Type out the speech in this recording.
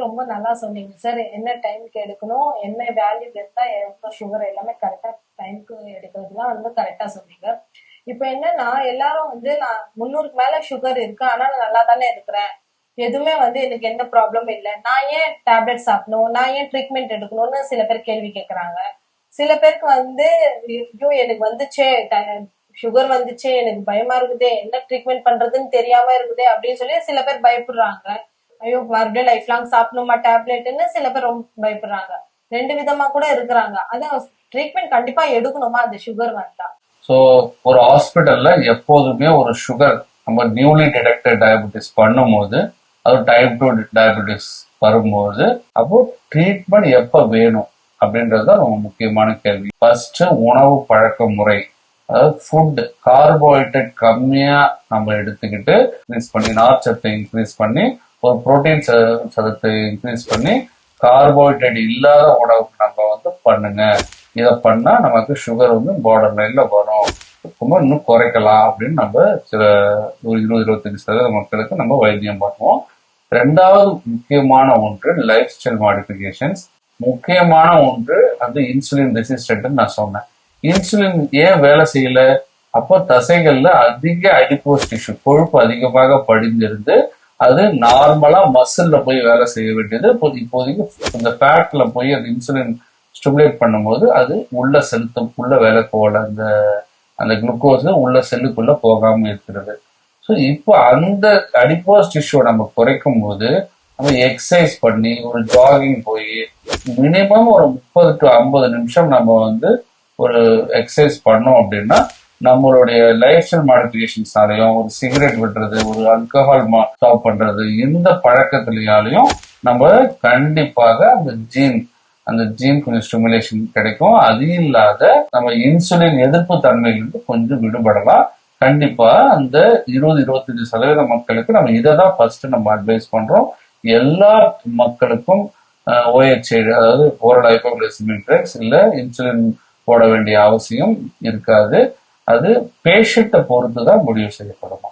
ரொம்ப நல்லா சொன்னீங்க சார். என்ன டைம்க்கு எடுக்கணும், என்ன வேல்யூ இருந்தா எவ்வளோ சுகர் எல்லாமே கரெக்டா டைம்க்கு எடுக்கிறதுலாம் கரெக்டா சொன்னீங்க. இப்ப என்னன்னா எல்லாரும் நான் 300க்கு மேல சுகர் இருக்கு, ஆனா நான் நல்லா தானே இருக்கிறேன், எதுவுமே எனக்கு எந்த ப்ராப்ளமும் இல்லை, நான் ஏன் டேப்லெட் சாப்பிடணும், நான் ஏன் ட்ரீட்மெண்ட் எடுக்கணும்னு சில பேர் கேள்வி கேட்கறாங்க. சில பேருக்கு ஐயோ எனக்கு வந்துச்சே, சுகர் வந்துச்சே, எனக்கு பயமா இருக்குதே, என்ன ட்ரீட்மெண்ட் பண்றதுன்னு தெரியாம இருக்குதே அப்படின்னு சொல்லி சில பேர் பயப்படுறாங்க. ஐயோ மறுபடியும் லைஃப் லாங் சாப்பிடணுமா டேப்லெட்னு சில பேர் ரொம்ப பயப்படுறாங்க. ரெண்டு விதமா கூட இருக்கிறாங்க. அதான் ட்ரீட்மெண்ட் கண்டிப்பா எடுக்கணுமா அந்த சுகர் வந்தா? ஸோ ஒரு ஹாஸ்பிட்டல்ல எப்போதுமே ஒரு சுகர் நம்ம நியூலி டிடெக்டட் டயபெட்டிஸ் பண்ணும்போது, அது டைப் 2 டயபெட்டிஸ் வரும்போது, அப்போ ட்ரீட்மெண்ட் எப்ப வேணும் அப்படின்றது தான் ரொம்ப முக்கியமான கேள்வி. ஃபர்ஸ்ட் உணவு பழக்க முறை, அதாவது ஃபுட் கார்போஹைட்ரேட் கம்மியா நம்ம எடுத்துக்கிட்டு இன்க்ரீஸ் பண்ணி, நார்ச்சத்தை இன்க்ரீஸ் பண்ணி, ஒரு புரோட்டீன் சதத்தை இன்க்ரீஸ் பண்ணி, கார்போஹைட்ரேட் இல்லாத உணவு நம்ம பண்ணுங்க. இதை பண்ணா நமக்கு சுகர் பார்டர் லைன்ல வரும், இன்னும் குறைக்கலாம் அப்படின்னு நம்ம சில ஒரு 20-25% மக்களுக்கு நம்ம வைத்தியம் பண்ணுவோம். ரெண்டாவது முக்கியமான ஒன்று லைஃப் ஸ்டைல் மாடிஃபிகேஷன்ஸ். முக்கியமான ஒன்று இன்சுலின் ரெசிஸ்டன்ட் நான் சொன்னேன். இன்சுலின் ஏன் வேலை செய்யல? அப்போ தசைகள்ல அதிக அடிப்போஸ் டிஷ்யூ, கொழுப்பு அதிகமாக படிஞ்சிருந்து அது நார்மலா மசில்ல போய் வேலை செய்ய வேண்டியது இப்போதைக்கு இந்த ஃபேட்ல போய் அந்த இன்சுலின் ஸ்டிமுலேட் பண்ணும்போது அது உள்ள செலுத்தும், உள்ள வேலை போகல, அந்த குளுக்கோஸ் உள்ள செல்லுக்குள்ள போகாம இருக்கிறது. ஸோ இப்போ அந்த அடிப்போஸ் டிஷ்யூ நம்ம குறைக்கும் போது நம்ம எக்ஸசைஸ் பண்ணி ஒரு ஜாகிங் போய் மினிமம் ஒரு 30 to 50 நிமிஷம் நம்ம ஒரு எக்ஸசைஸ் பண்ணோம் அப்படின்னா நம்மளுடைய லைஃப் ஸ்டைல் மாடிஃபிகேஷன்ஸாலையும், ஒரு சிகரெட் விடுறது, ஒரு ஆல்கஹால் ஸ்டாப் பண்றது, இந்த பழக்கத்திலையாலையும் நம்ம கண்டிப்பாக அந்த ஜீன் கொஞ்சம் ஸ்டிமுலேஷன் கிடைக்கும். அது இல்லாத நம்ம இன்சுலின் எதிர்ப்பு தன்மையிலிருந்து கொஞ்சம் விடுபடலாம். கண்டிப்பா அந்த 20-25% மக்களுக்கு நம்ம இதை தான் ஃபர்ஸ்ட் நம்ம அட்வைஸ் பண்றோம். எல்லா மக்களுக்கும் OHA, அதாவது ஓரல் ஹைப்போகிளைசெமிக் ட்ரக்ஸ் இல்ல இன்சுலின் போட வேண்டிய அவசியம் இருக்காது. அது பேஷண்ட்டை பொறுத்து தான் முடிவு செய்யப்படும்.